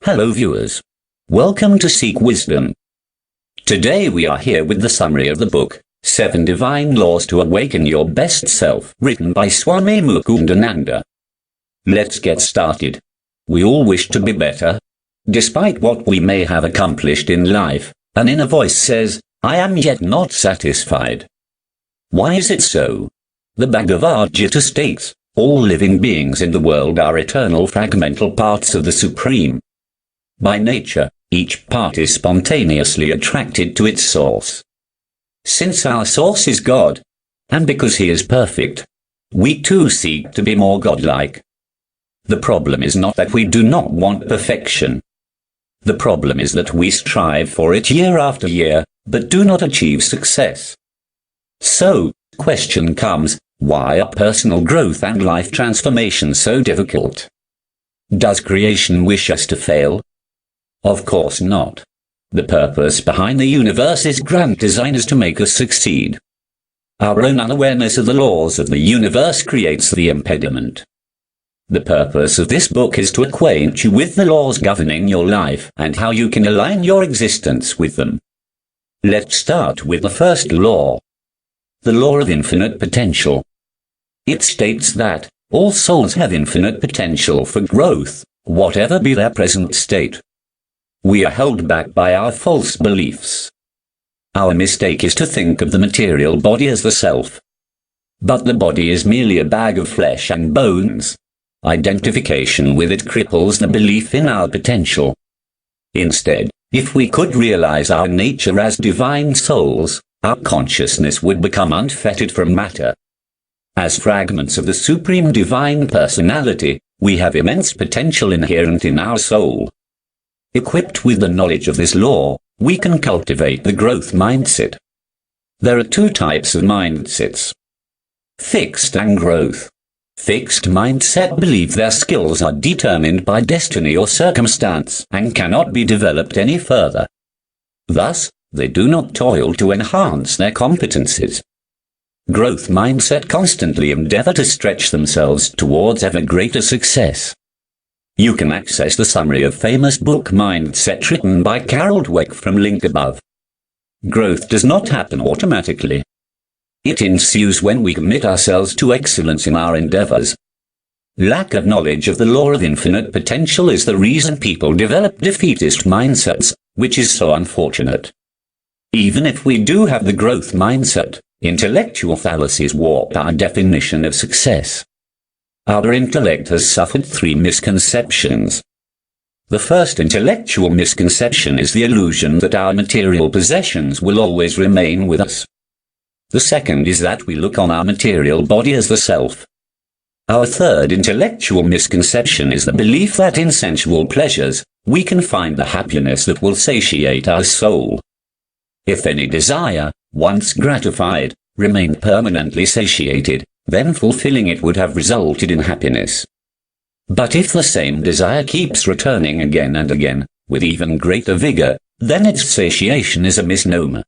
Hello viewers. Welcome to Seek Wisdom. Today we are here with the summary of the book, 7 Divine Laws to Awaken Your Best Self, written by Swami Mukundananda. Let's get started. We all wish to be better. Despite what we may have accomplished in life, an inner voice says, I am yet not satisfied. Why is it so? The Bhagavad Gita states, all living beings in the world are eternal fragmental parts of the Supreme. By nature, each part is spontaneously attracted to its source. Since our source is God, and because He is perfect, we too seek to be more godlike. The problem is not that we do not want perfection. The problem is that we strive for it year after year, but do not achieve success. So, the question comes, why are personal growth and life transformation so difficult? Does creation wish us to fail? Of course not. The purpose behind the universe's grand design is to make us succeed. Our own unawareness of the laws of the universe creates the impediment. The purpose of this book is to acquaint you with the laws governing your life and how you can align your existence with them. Let's start with the first law. The law of infinite potential. It states that all souls have infinite potential for growth, whatever be their present state. We are held back by our false beliefs. Our mistake is to think of the material body as the self. But the body is merely a bag of flesh and bones. Identification with it cripples the belief in our potential. Instead, if we could realize our nature as divine souls, our consciousness would become unfettered from matter. As fragments of the Supreme Divine Personality, we have immense potential inherent in our soul. Equipped with the knowledge of this law, we can cultivate the growth mindset. There are two types of mindsets: fixed and growth. Fixed mindset believe their skills are determined by destiny or circumstance and cannot be developed any further. Thus, they do not toil to enhance their competencies. Growth mindset constantly endeavor to stretch themselves towards ever greater success. You can access the summary of famous book Mindset written by Carol Dweck from link above. Growth does not happen automatically. It ensues when we commit ourselves to excellence in our endeavors. Lack of knowledge of the law of infinite potential is the reason people develop defeatist mindsets, which is so unfortunate. Even if we do have the growth mindset, intellectual fallacies warp our definition of success. Our intellect has suffered 3 misconceptions. The first intellectual misconception is the illusion that our material possessions will always remain with us. The second is that we look on our material body as the self. Our third intellectual misconception is the belief that in sensual pleasures, we can find the happiness that will satiate our soul. If any desire, once gratified, remained permanently satiated, then fulfilling it would have resulted in happiness. But if the same desire keeps returning again and again, with even greater vigor, then its satiation is a misnomer.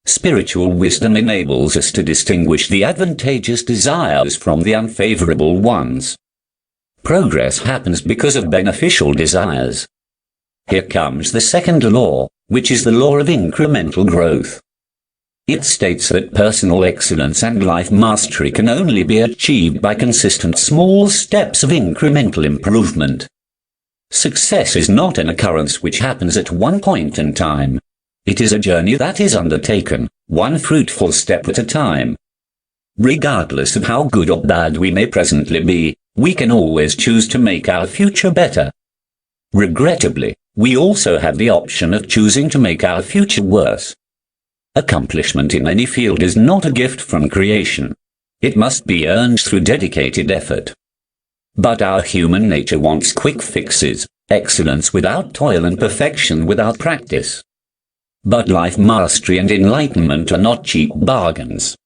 Spiritual wisdom enables us to distinguish the advantageous desires from the unfavorable ones. Progress happens because of beneficial desires. Here comes the second law, which is the law of incremental growth. It states that personal excellence and life mastery can only be achieved by consistent small steps of incremental improvement. Success is not an occurrence which happens at one point in time. It is a journey that is undertaken, one fruitful step at a time. Regardless of how good or bad we may presently be, we can always choose to make our future better. Regrettably, we also have the option of choosing to make our future worse. Accomplishment in any field is not a gift from creation. It must be earned through dedicated effort. But our human nature wants quick fixes, excellence without toil and perfection without practice. But life mastery and enlightenment are not cheap bargains.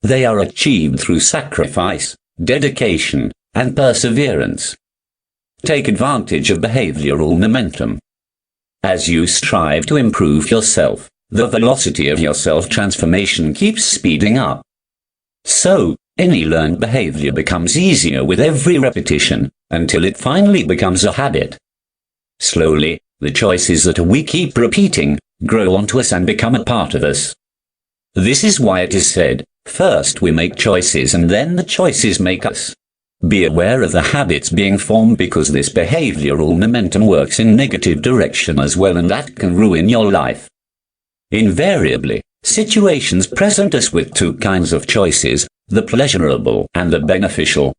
They are achieved through sacrifice, dedication, and perseverance. Take advantage of behavioral momentum. As you strive to improve yourself, the velocity of your self-transformation keeps speeding up. So, any learned behavior becomes easier with every repetition, until it finally becomes a habit. Slowly, the choices that we keep repeating grow onto us and become a part of us. This is why it is said, first we make choices and then the choices make us. Be aware of the habits being formed because this behavioral momentum works in negative direction as well, and that can ruin your life. Invariably, situations present us with two kinds of choices, the pleasurable and the beneficial.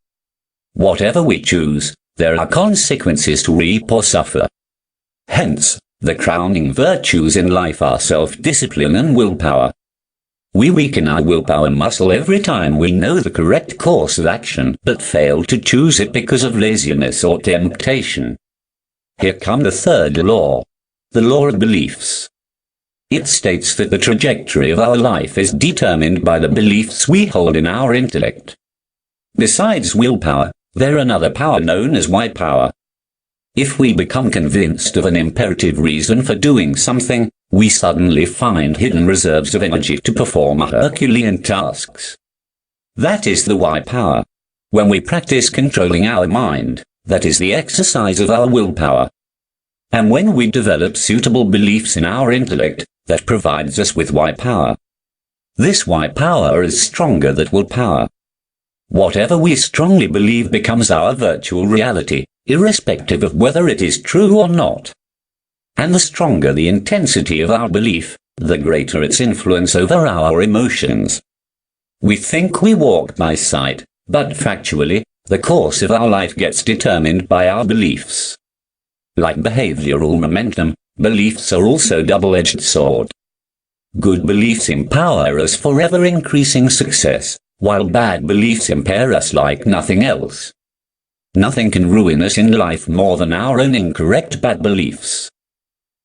Whatever we choose, there are consequences to reap or suffer. Hence, the crowning virtues in life are self-discipline and willpower. We weaken our willpower muscle every time we know the correct course of action but fail to choose it because of laziness or temptation. Here comes the third law, the law of beliefs. It states that the trajectory of our life is determined by the beliefs we hold in our intellect. Besides willpower, there is another power known as why power. If we become convinced of an imperative reason for doing something, we suddenly find hidden reserves of energy to perform Herculean tasks. That is the why power. When we practice controlling our mind, that is the exercise of our willpower. And when we develop suitable beliefs in our intellect, that provides us with why power. This why power is stronger than willpower. Whatever we strongly believe becomes our virtual reality, irrespective of whether it is true or not. And the stronger the intensity of our belief, the greater its influence over our emotions. We think we walk by sight, but factually, the course of our life gets determined by our beliefs. Like behavioral momentum, beliefs are also a double-edged sword. Good beliefs empower us for ever-increasing success, while bad beliefs impair us like nothing else. Nothing can ruin us in life more than our own incorrect bad beliefs.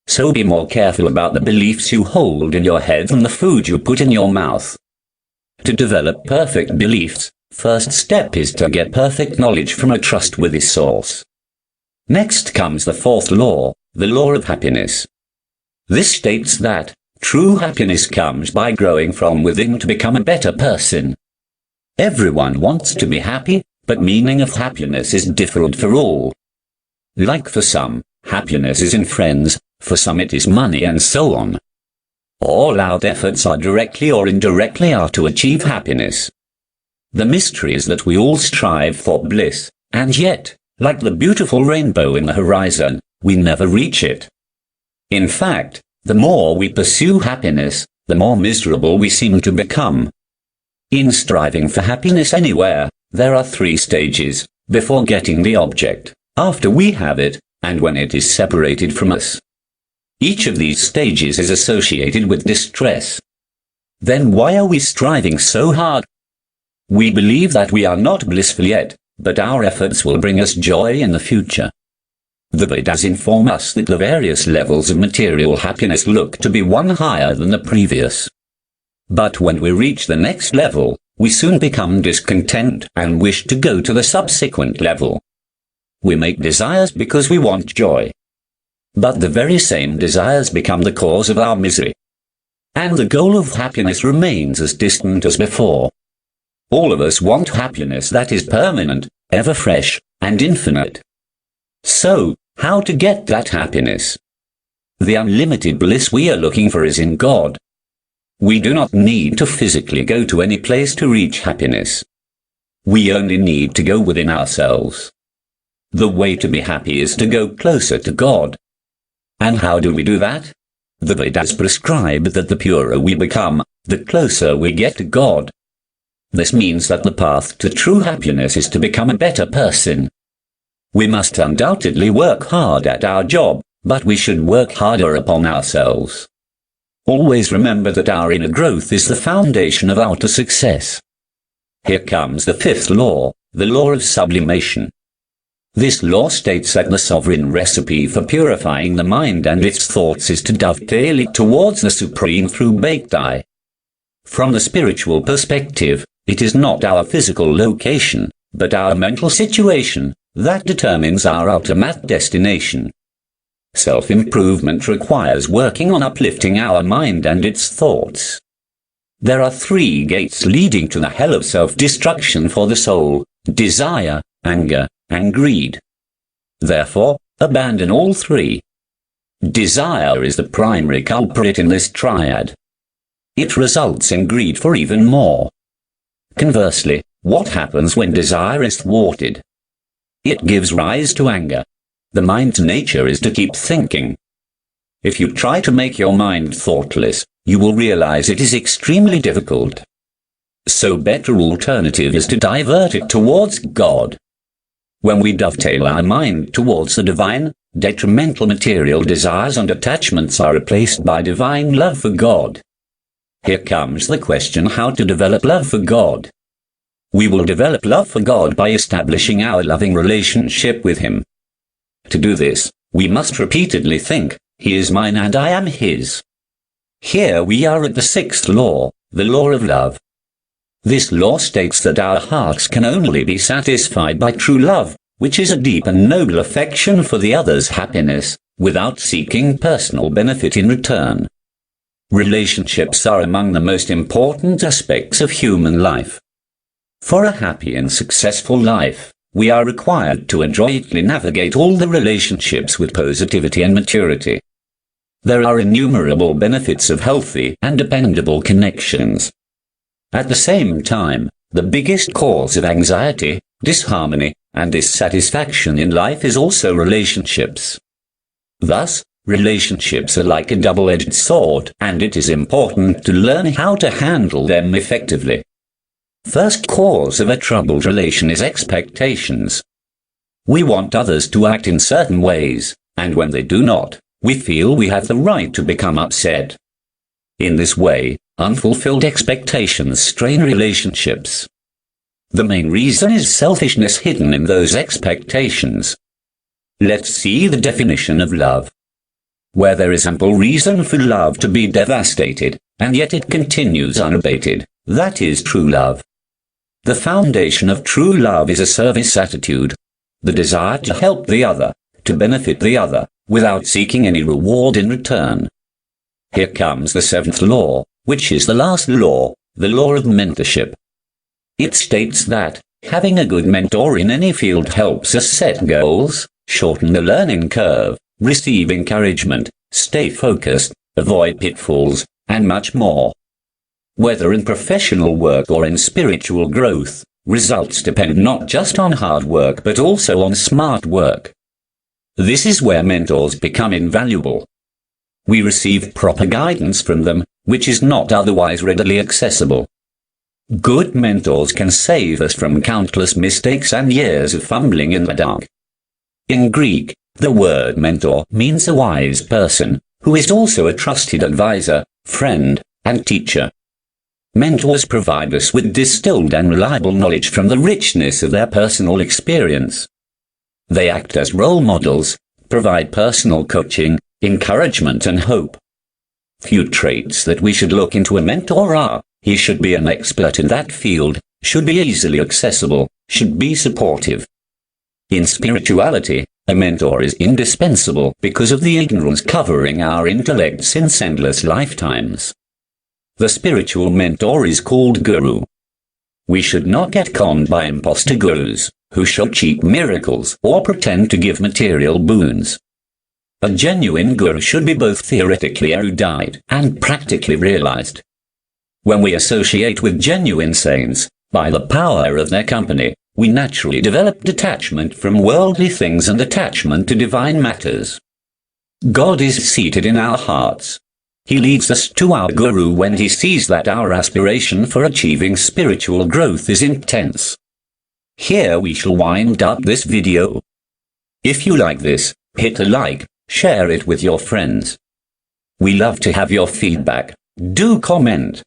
So be more careful about the beliefs you hold in your head than the food you put in your mouth. To develop perfect beliefs, first step is to get perfect knowledge from a trustworthy source. Next comes the fourth law, the law of happiness. This states that true happiness comes by growing from within to become a better person. Everyone wants to be happy, but meaning of happiness is different for all. Like for some, happiness is in friends, for some it is money, and so on. All our efforts are directly or indirectly to achieve happiness. The mystery is that we all strive for bliss, and yet, like the beautiful rainbow in the horizon, we never reach it. In fact, the more we pursue happiness, the more miserable we seem to become. In striving for happiness anywhere, there are 3 stages: before getting the object, after we have it, and when it is separated from us. Each of these stages is associated with distress. Then why are we striving so hard? We believe that we are not blissful yet, but our efforts will bring us joy in the future. The Vedas inform us that the various levels of material happiness look to be one higher than the previous. But when we reach the next level, we soon become discontent and wish to go to the subsequent level. We make desires because we want joy. But the very same desires become the cause of our misery. And the goal of happiness remains as distant as before. All of us want happiness that is permanent, ever fresh, and infinite. So, how to get that happiness? The unlimited bliss we are looking for is in God. We do not need to physically go to any place to reach happiness. We only need to go within ourselves. The way to be happy is to go closer to God. And how do we do that? The Vedas prescribe that the purer we become, the closer we get to God. This means that the path to true happiness is to become a better person. We must undoubtedly work hard at our job, but we should work harder upon ourselves. Always remember that our inner growth is the foundation of outer success. Here comes the 5th law, the law of sublimation. This law states that the sovereign recipe for purifying the mind and its thoughts is to dovetail it towards the Supreme through bhakti. From the spiritual perspective, it is not our physical location, but our mental situation, that determines our ultimate destination. Self-improvement requires working on uplifting our mind and its thoughts. There are 3 gates leading to the hell of self-destruction for the soul: desire, anger, and greed. Therefore, Abandon all three. Desire is the primary culprit in this triad. It results in greed for even more. Conversely, what happens when desire is thwarted? It gives rise to anger. The mind's nature is to keep thinking. If you try to make your mind thoughtless, you will realize it is extremely difficult. So better alternative is to divert it towards God. When we dovetail our mind towards the divine, detrimental material desires and attachments are replaced by divine love for God. Here comes the question how to develop love for God. We will develop love for God by establishing our loving relationship with Him. To do this, we must repeatedly think, He is mine and I am His. Here we are at the sixth law, the law of love. This law states that our hearts can only be satisfied by true love, which is a deep and noble affection for the other's happiness, without seeking personal benefit in return. Relationships are among the most important aspects of human life. For a happy and successful life, we are required to adroitly navigate all the relationships with positivity and maturity. There are innumerable benefits of healthy and dependable connections. At the same time, the biggest cause of anxiety, disharmony, and dissatisfaction in life is also relationships. Thus, relationships are like a double-edged sword, and it is important to learn how to handle them effectively. First cause of a troubled relation is expectations. We want others to act in certain ways, and when they do not, we feel we have the right to become upset. In this way, unfulfilled expectations strain relationships. The main reason is selfishness hidden in those expectations. Let's see the definition of love. Where there is ample reason for love to be devastated, and yet it continues unabated, that is true love. The foundation of true love is a service attitude, the desire to help the other, to benefit the other, without seeking any reward in return. Here comes the seventh law, which is the last law, the law of mentorship. It states that, having a good mentor in any field helps us set goals, shorten the learning curve, receive encouragement, stay focused, avoid pitfalls, and much more. Whether in professional work or in spiritual growth, results depend not just on hard work but also on smart work. This is where mentors become invaluable. We receive proper guidance from them, which is not otherwise readily accessible. Good mentors can save us from countless mistakes and years of fumbling in the dark. In Greek, the word mentor means a wise person, who is also a trusted advisor, friend, and teacher. Mentors provide us with distilled and reliable knowledge from the richness of their personal experience. They act as role models, provide personal coaching, encouragement and hope. Few traits that we should look into a mentor are: he should be an expert in that field, should be easily accessible, should be supportive. In spirituality, a mentor is indispensable because of the ignorance covering our intellect since endless lifetimes. The spiritual mentor is called Guru. We should not get conned by imposter gurus, who show cheap miracles or pretend to give material boons. A genuine guru should be both theoretically erudite and practically realized. When we associate with genuine saints, by the power of their company, we naturally develop detachment from worldly things and attachment to divine matters. God is seated in our hearts. He leads us to our Guru when he sees that our aspiration for achieving spiritual growth is intense. Here we shall wind up this video. If you like this, hit a like, share it with your friends. We love to have your feedback. Do comment.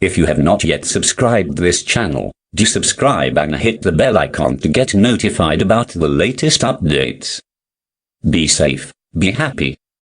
If you have not yet subscribed to this channel, do subscribe and hit the bell icon to get notified about the latest updates. Be safe, be happy,